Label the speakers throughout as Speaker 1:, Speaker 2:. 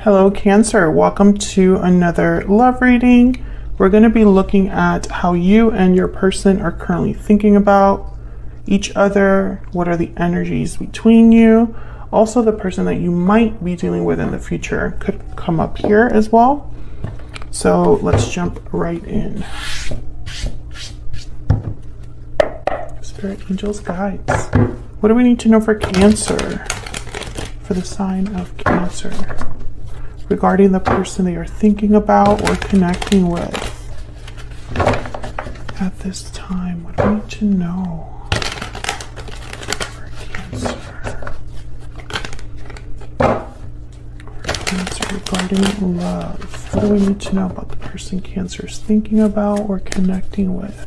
Speaker 1: Hello, Cancer. Welcome to another love reading. We're going to be looking at how you and your person are currently thinking about each other. What are the energies between you? Also, the person that you might be dealing with in the future could come up here as well. So let's jump right in. Spirit, angels, guides. What do we need to know for Cancer? For the sign of Cancer. Regarding the person they are thinking about or connecting with at this time. What do we need to know for Cancer? For Cancer regarding love. What do we need to know about the person Cancer is thinking about or connecting with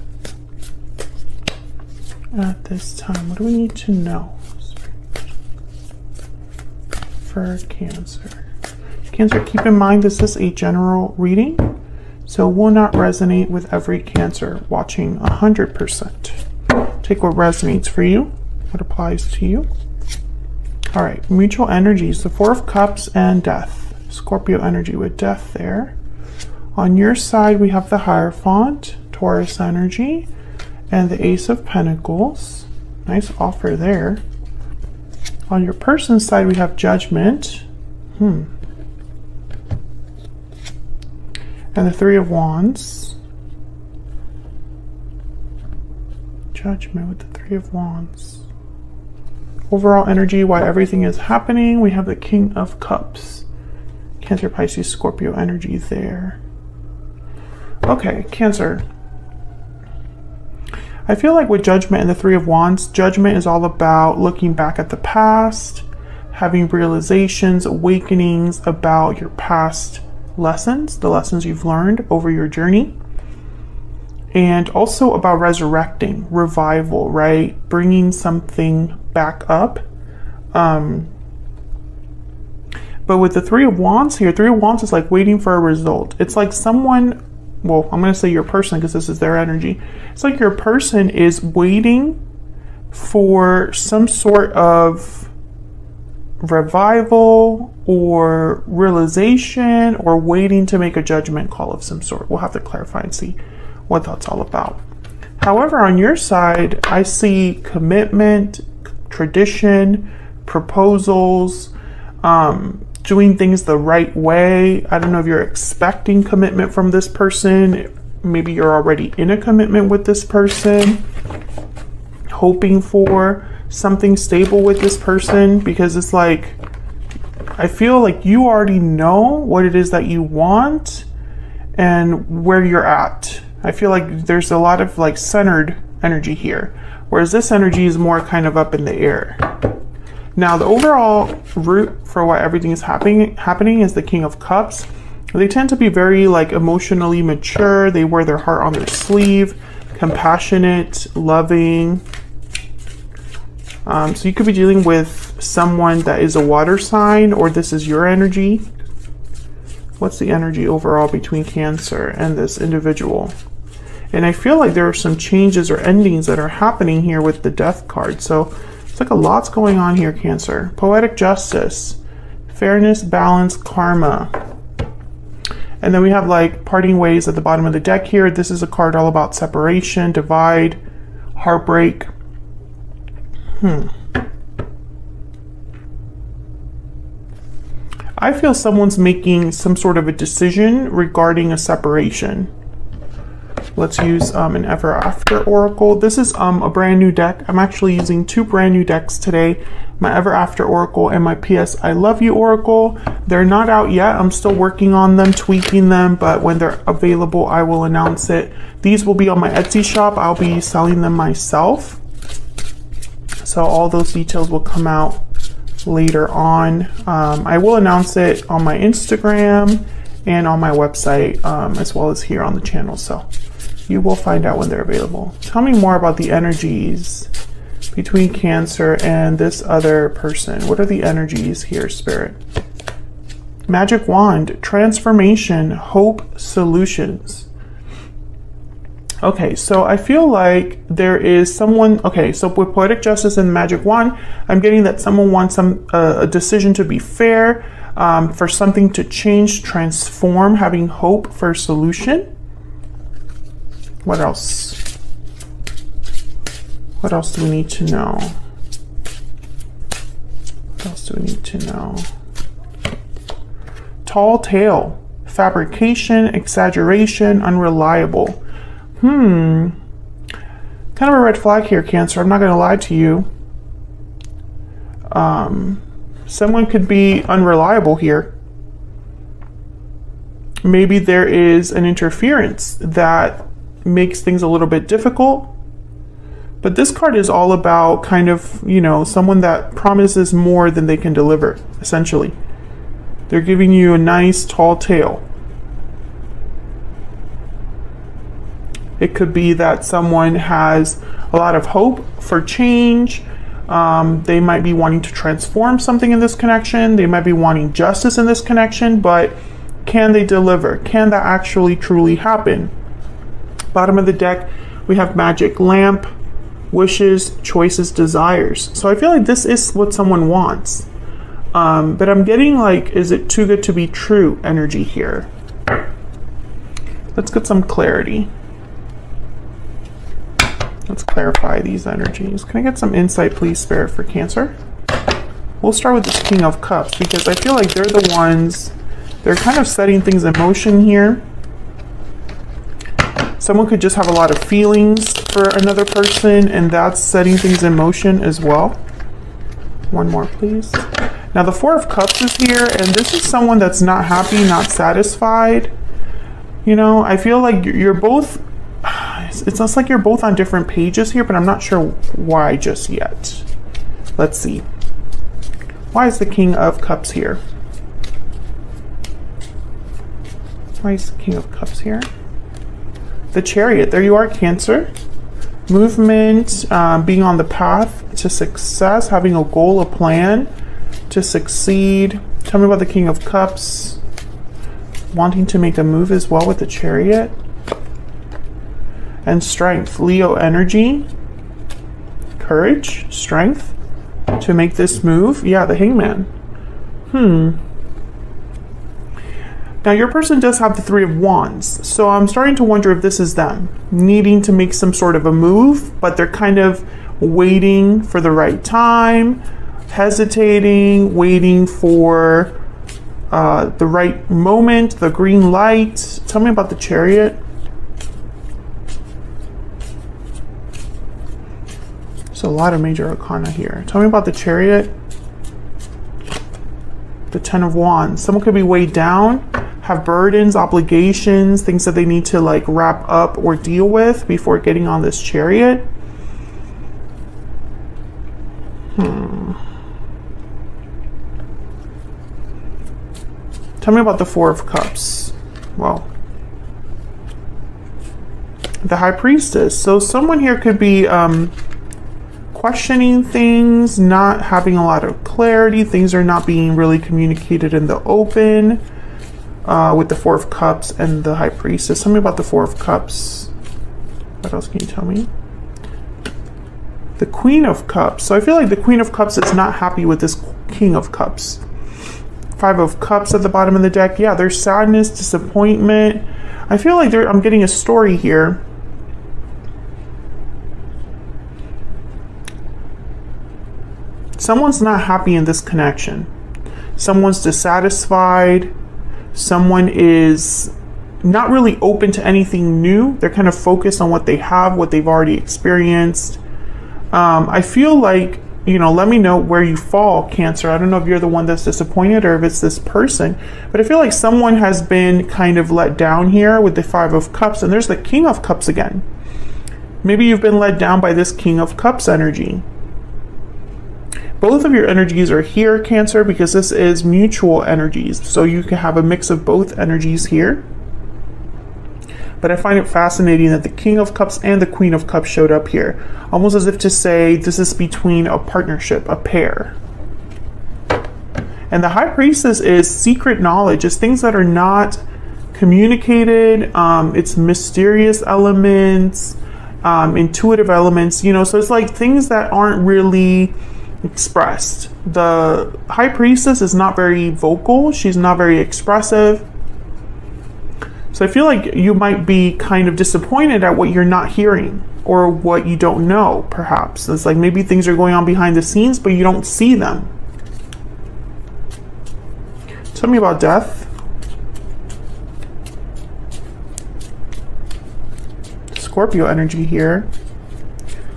Speaker 1: at this time? What do we need to know for Cancer? Cancer, keep in mind this is a general reading, so will not resonate with every Cancer watching 100%. Take what resonates for you, what applies to you. All right, mutual energies, the Four of Cups and Death. Scorpio energy with Death there. On your side, we have the Hierophant, Taurus energy, and the Ace of Pentacles. Nice offer there. On your person's side, we have Judgment. And the Three of Wands. Judgment with the Three of Wands. Overall energy, why everything is happening, we have the King of Cups. Cancer, Pisces, Scorpio energy there. Okay, Cancer. I feel like with Judgment and the Three of Wands, Judgment is all about looking back at the past, having realizations, awakenings about your past lessons, the lessons you've learned over your journey, and also about resurrecting, revival, right? Bringing something back up. But with the Three of Wands here, Three of Wands is like waiting for a result. It's like someone, well, I'm going to say your person because this is their energy. It's like your person is waiting for some sort of revival or realization, or waiting to make a judgment call of some sort. We'll have to clarify and see what that's all about. However, on your side, I see commitment, tradition, proposals, doing things the right way. I don't know if you're expecting commitment from this person. Maybe you're already in a commitment with this person, hoping for something stable with this person, because it's like, I feel like you already know what it is that you want and where you're at. I feel like there's a lot of like centered energy here, whereas this energy is more kind of up in the air. Now, the overall root for why everything is happening is the King of Cups. They tend to be very like emotionally mature. They wear their heart on their sleeve, compassionate, loving. So you could be dealing with someone that is a water sign, or this is your energy. What's the energy overall between Cancer and this individual? And I feel like there are some changes or endings that are happening here with the Death card. So it's like a lot's going on here, Cancer. Poetic justice, fairness, balance, karma. And then we have like parting ways at the bottom of the deck here. This is a card all about separation, divide, heartbreak. I feel someone's making some sort of a decision regarding a separation. Let's use an Ever After Oracle. This is a brand new deck. I'm actually using two brand new decks today. My Ever After Oracle and my PS I Love You Oracle. They're not out yet. I'm still working on them, tweaking them, but when they're available, I will announce it. These will be on my Etsy shop. I'll be selling them myself. So all those details will come out later on. I will announce it on my Instagram and on my website, as well as here on the channel. So you will find out when they're available. Tell me more about the energies between Cancer and this other person. What are the energies here, Spirit? Magic Wand, transformation, hope, solutions. Okay, so I feel like there is someone, okay, so with Poetic Justice and Magic Wand, I'm getting that someone wants a decision to be fair. for something to change, transform, having hope for a solution. What else? What else do we need to know? What else do we need to know? Tall tale, fabrication, exaggeration, unreliable. Kind of a red flag here, Cancer. I'm not going to lie to you. Someone could be unreliable here. Maybe there is an interference that makes things a little bit difficult. But this card is all about kind of, you know, someone that promises more than they can deliver, essentially. They're giving you a nice tall tale. It could be that someone has a lot of hope for change. They might be wanting to transform something in this connection. They might be wanting justice in this connection, but can they deliver? Can that actually truly happen? Bottom of the deck, we have magic lamp, wishes, choices, desires. So I feel like this is what someone wants. But I'm getting like, is it too good to be true energy here? Let's get some clarity. Let's clarify these energies. Can I get some insight, please, Spirit, for Cancer? We'll start with this King of Cups because I feel like they're the ones, they're kind of setting things in motion here. Someone could just have a lot of feelings for another person, and that's setting things in motion as well. One more, please. Now, the Four of Cups is here, and this is someone that's not happy, not satisfied. You know, I feel like you're both, it's almost like you're both on different pages here, but I'm not sure why just yet. Let's see. Why is the King of Cups here? Why is the King of Cups here? The Chariot, there you are, Cancer. Movement, being on the path to success, having a goal, a plan to succeed. Tell me about the King of Cups. Wanting to make a move as well with the Chariot. And strength, Leo energy. Courage, strength to make this move. Yeah, the Hangman. Now, your person does have the Three of Wands, so I'm starting to wonder if this is them needing to make some sort of a move, but they're kind of waiting for the right time, hesitating, waiting for the right moment, the green light. Tell me about the Chariot. There's a lot of major arcana here. Tell me about the Chariot. The Ten of Wands. Someone could be weighed down, have burdens, obligations, things that they need to like wrap up or deal with before getting on this Chariot. Tell me about the Four of Cups. Well, the High Priestess. So someone here could be questioning things, not having a lot of clarity. Things are not being really communicated in the open with the Four of Cups and the High Priestess. Tell me about the Four of Cups. What else can you tell me? The Queen of Cups. So I feel like the Queen of Cups is not happy with this King of Cups. Five of Cups at the bottom of the deck. Yeah, there's sadness, disappointment. I feel like I'm getting a story here. Someone's not happy in this connection. Someone's dissatisfied. Someone is not really open to anything new. They're kind of focused on what they have, what they've already experienced. I feel like, you know, let me know where you fall, Cancer. I don't know if you're the one that's disappointed or if it's this person, but I feel like someone has been kind of let down here with the Five of Cups, and there's the King of Cups again. Maybe you've been let down by this King of Cups energy. Both of your energies are here, Cancer, because this is mutual energies. So you can have a mix of both energies here. But I find it fascinating that the King of Cups and the Queen of Cups showed up here. Almost as if to say this is between a partnership, a pair. And the High Priestess is secret knowledge. It's things that are not communicated. It's mysterious elements, intuitive elements, you know. So it's like things that aren't really expressed. The High Priestess is not very vocal. She's not very expressive. So I feel like you might be kind of disappointed at what you're not hearing or what you don't know, perhaps. It's like maybe things are going on behind the scenes, but you don't see them. Tell me about death. Scorpio energy here.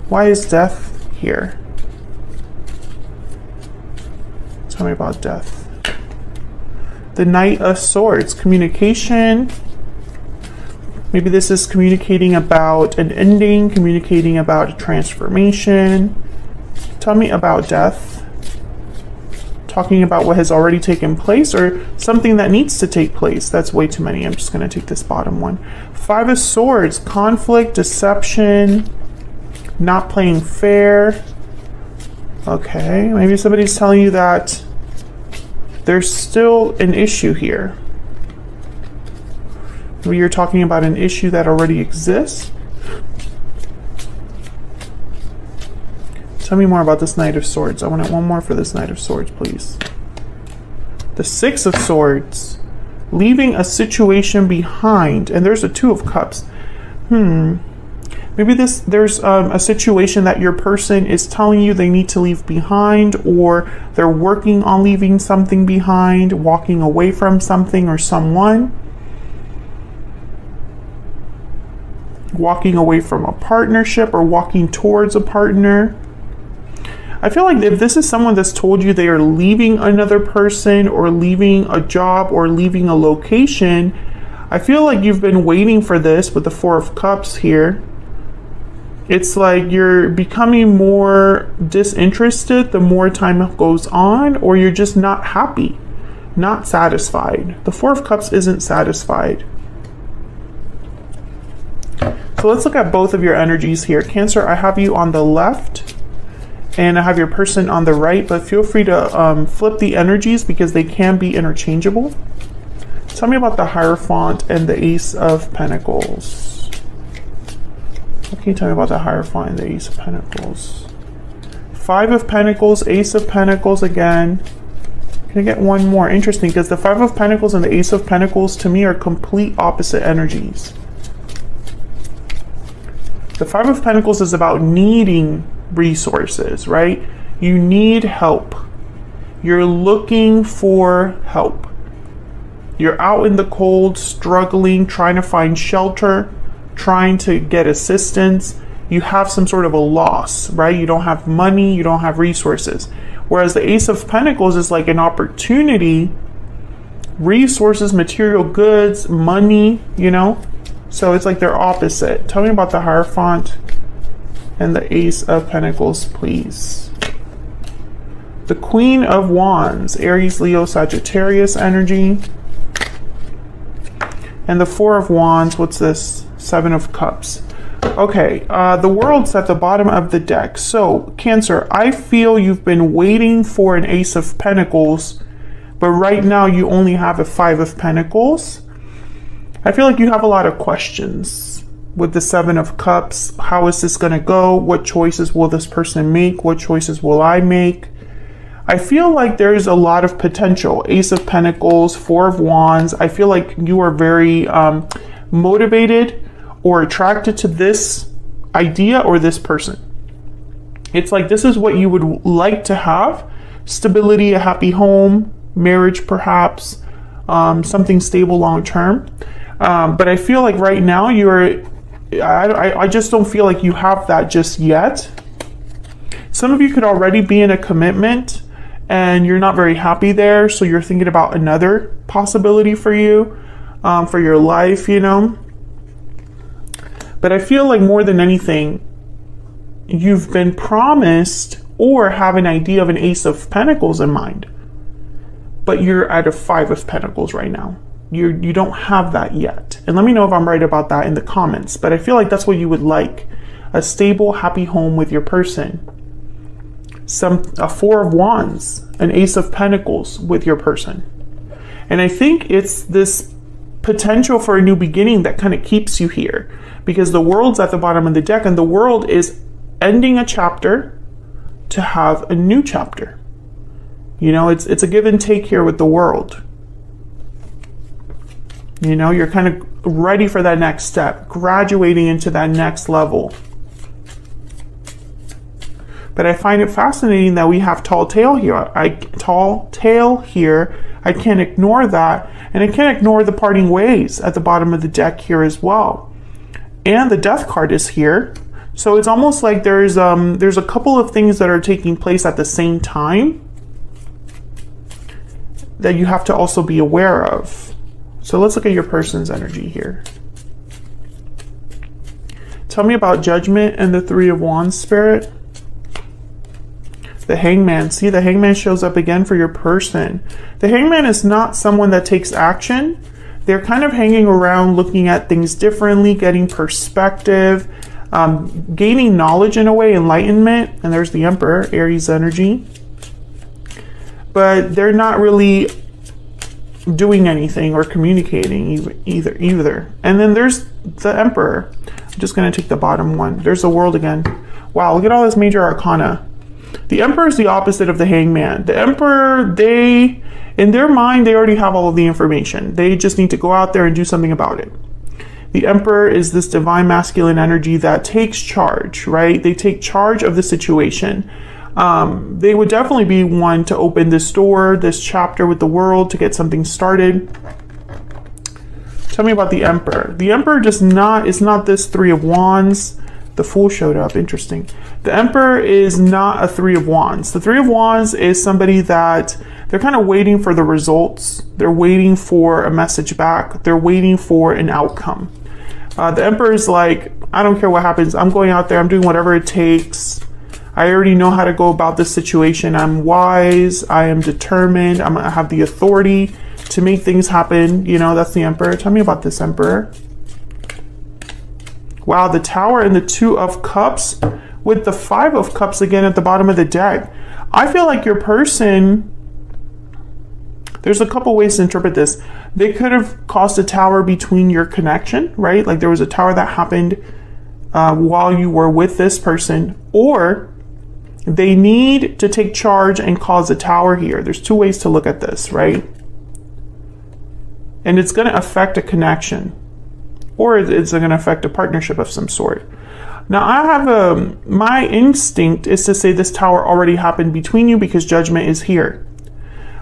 Speaker 1: Why is death here? Tell me about death. The Knight of Swords, communication. Maybe this is communicating about an ending, communicating about a transformation. Tell me about death. Talking about what has already taken place or something that needs to take place. That's way too many. I'm just going to take this bottom one. Five of Swords, conflict, deception, not playing fair. Okay, maybe somebody's telling you that there's still an issue here. Maybe you're talking about an issue that already exists. Tell me more about this Knight of Swords. I want one more for this Knight of Swords, please. The Six of Swords. Leaving a situation behind. And there's a Two of Cups. Maybe there's a situation that your person is telling you they need to leave behind, or they're working on leaving something behind, walking away from something or someone. Walking away from a partnership or walking towards a partner. I feel like if this is someone that's told you they are leaving another person or leaving a job or leaving a location, I feel like you've been waiting for this with the Four of Cups here. It's like you're becoming more disinterested the more time goes on, or you're just not happy, not satisfied. The Four of Cups isn't satisfied. So let's look at both of your energies here. Cancer, I have you on the left and I have your person on the right, but feel free to flip the energies because they can be interchangeable. Tell me about the Hierophant and the Ace of Pentacles. What can you tell me about the Hierophant and the Ace of Pentacles? Five of Pentacles, Ace of Pentacles again. Can I get one more? Interesting, because the Five of Pentacles and the Ace of Pentacles to me are complete opposite energies. The Five of Pentacles is about needing resources, right? You need help. You're looking for help. You're out in the cold, struggling, trying to find shelter, trying to get assistance. You have some sort of a loss, right? You don't have money, you don't have resources. Whereas the Ace of Pentacles is like an opportunity, resources, material goods, money, you know? So it's like they're opposite. Tell me about the Hierophant and the Ace of Pentacles, please. The Queen of Wands, Aries, Leo, Sagittarius energy. And the Four of Wands, what's this? Seven of Cups. Okay, the World's at the bottom of the deck. So, Cancer, I feel you've been waiting for an Ace of Pentacles, but right now you only have a Five of Pentacles. I feel like you have a lot of questions with the Seven of Cups. How is this going to go? What choices will this person make? What choices will I make? I feel like there's a lot of potential. Ace of Pentacles, Four of Wands. I feel like you are very motivated or attracted to this idea or this person. It's like this is what you would like to have. Stability, a happy home, marriage perhaps, something stable long term. But I feel like right now I just don't feel like you have that just yet. Some of you could already be in a commitment and you're not very happy there, so you're thinking about another possibility for you, for your life, you know. But I feel like more than anything, you've been promised or have an idea of an Ace of Pentacles in mind, but you're at a Five of Pentacles right now. You don't have that yet. And let me know if I'm right about that in the comments, but I feel like that's what you would like. A stable, happy home with your person. A Four of Wands, an Ace of Pentacles with your person. And I think it's this potential for a new beginning that kind of keeps you here, because the World's at the bottom of the deck and the World is ending a chapter to have a new chapter. You know, it's a give and take here with the world. You know, you're kind of ready for that next step, graduating into that next level. But I find it fascinating that we have tall tail here. I can't ignore that. And I can't ignore the parting ways at the bottom of the deck here as well. And the death card is here. So it's almost like there's a couple of things that are taking place at the same time that you have to also be aware of. So let's look at your person's energy here. Tell me about Judgment and the Three of Wands, Spirit. The Hangman. See, the Hangman shows up again for your person. The Hangman is not someone that takes action. They're kind of hanging around, looking at things differently, getting perspective, gaining knowledge in a way, enlightenment. And there's the Emperor, Aries energy. But they're not really doing anything or communicating either. And then there's the Emperor. I'm just going to take the bottom one. There's the World again. Wow, look at all this major arcana. The Emperor is the opposite of the Hangman. The Emperor, in their mind, they already have all of the information. They just need to go out there and do something about it. The Emperor is this divine masculine energy that takes charge, right? They take charge of the situation. They would definitely be one to open this door, this chapter with the world to get something started. Tell me about the Emperor. The Emperor is not this Three of Wands. The Fool showed up. Interesting. The Emperor is not a Three of Wands. The Three of Wands is somebody that they're kind of waiting for the results. They're waiting for a message back. They're waiting for an outcome. The Emperor is like, I don't care what happens. I'm going out there. I'm doing whatever it takes. I already know how to go about this situation. I'm wise. I am determined. I have the authority to make things happen. You know, that's the Emperor. Tell me about this Emperor. Wow, the Tower and the Two of Cups with the Five of Cups again at the bottom of the deck. I feel like your person, there's a couple ways to interpret this. They could have caused a tower between your connection, right? Like there was a tower that happened while you were with this person, or they need to take charge and cause a tower here. There's two ways to look at this, right? And it's going to affect a connection, or it's going to affect a partnership of some sort. Now, I have my instinct is to say this tower already happened between you because Judgment is here.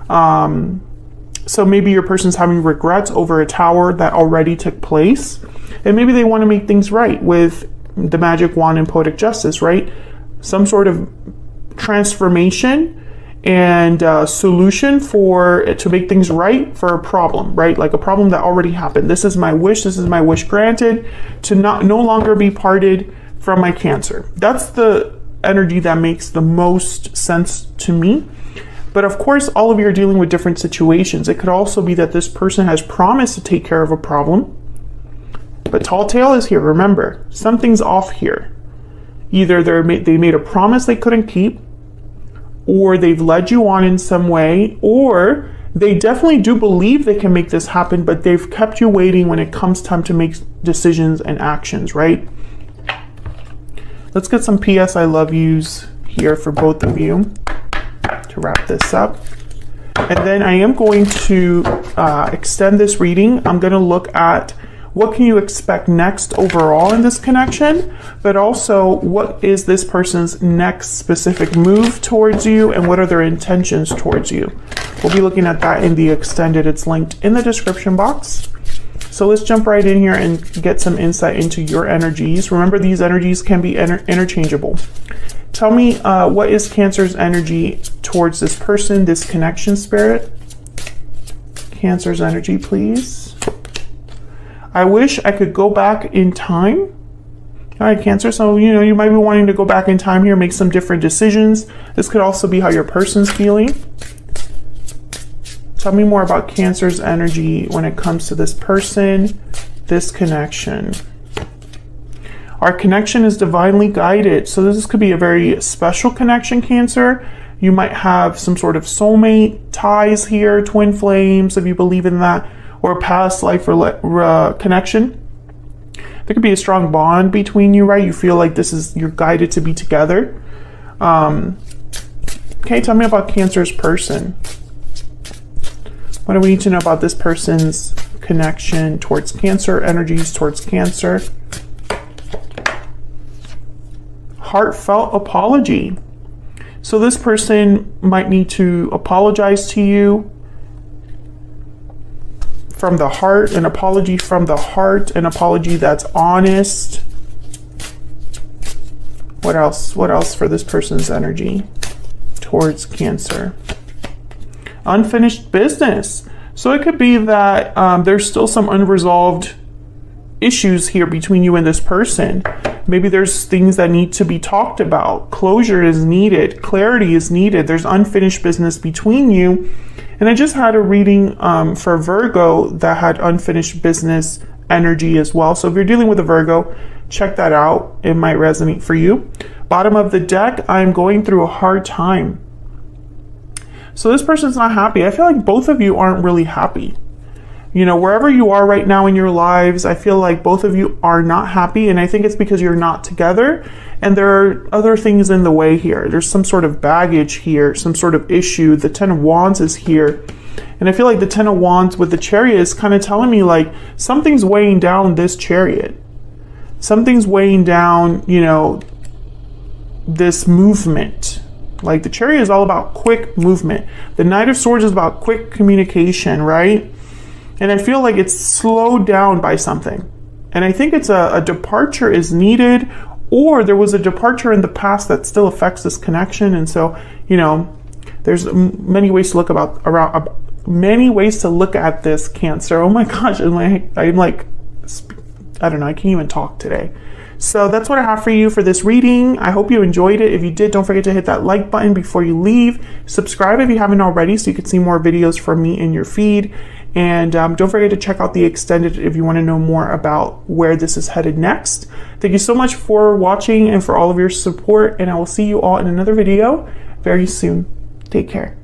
Speaker 1: So maybe your person's having regrets over a tower that already took place, and maybe they want to make things right with the Magic Wand and Poetic Justice, right? Some sort of transformation and solution to make things right for a problem, right? Like a problem that already happened. This is my wish. This is my wish granted to no longer be parted from my Cancer. That's the energy that makes the most sense to me. But of course, all of you are dealing with different situations. It could also be that this person has promised to take care of a problem, but Tall Tale is here. Remember, something's off here. Either they made a promise they couldn't keep, or they've led you on in some way, or they definitely do believe they can make this happen, but they've kept you waiting when it comes time to make decisions and actions, right? Let's get some PS I love yous here for both of you to wrap this up. And then I am going to extend this reading. I'm going to look at what can you expect next overall in this connection, but also what is this person's next specific move towards you and what are their intentions towards you. We'll be looking at that in the extended. It's linked in the description box. So let's jump right in here and get some insight into your energies. Remember, these energies can be interchangeable. Tell me what is Cancer's energy towards this person, this connection, Spirit? Cancer's energy, please. I wish I could go back in time. All right, Cancer, so you might be wanting to go back in time here, make some different decisions. This could also be how your person's feeling. Tell me more about Cancer's energy when it comes to this person, this connection. Our connection is divinely guided. So this could be a very special connection, Cancer. You might have some sort of soulmate ties here, twin flames, if you believe in that, or past life connection. There could be a strong bond between you, right? You feel like you're guided to be together. Okay, tell me about Cancer's person. What do we need to know about this person's connection towards Cancer, energies towards Cancer? Heartfelt apology. So this person might need to apologize to you from the heart, an apology from the heart, an apology that's honest. What else? What else for this person's energy towards Cancer? Unfinished business. So it could be that there's still some unresolved issues here between you and this person. Maybe there's things that need to be talked about. Closure is needed. Clarity is needed. There's unfinished business between you. And I just had a reading for Virgo that had unfinished business energy as well. So if you're dealing with a Virgo, check that out. It might resonate for you. Bottom of the deck, I'm going through a hard time. So this person's not happy. I feel like both of you aren't really happy. You know, wherever you are right now in your lives, I feel like both of you are not happy. And I think it's because you're not together. And there are other things in the way here. There's some sort of baggage here, some sort of issue. The Ten of Wands is here. And I feel like the Ten of Wands with the Chariot is kind of telling me like something's weighing down this Chariot. Something's weighing down, you know, this movement. Like the Chariot is all about quick movement. The Knight of Swords is about quick communication, right? And I feel like it's slowed down by something. And I think it's a departure is needed, or there was a departure in the past that still affects this connection. And so, you know, there's many ways to look many ways to look at this, Cancer. Oh my gosh, I'm like, I don't know, I can't even talk today. So that's what I have for you for this reading. I hope you enjoyed it. If you did, don't forget to hit that like button before you leave. Subscribe if you haven't already so you can see more videos from me in your feed. And don't forget to check out the extended if you want to know more about where this is headed next. Thank you so much for watching and for all of your support. And I will see you all in another video very soon. Take care.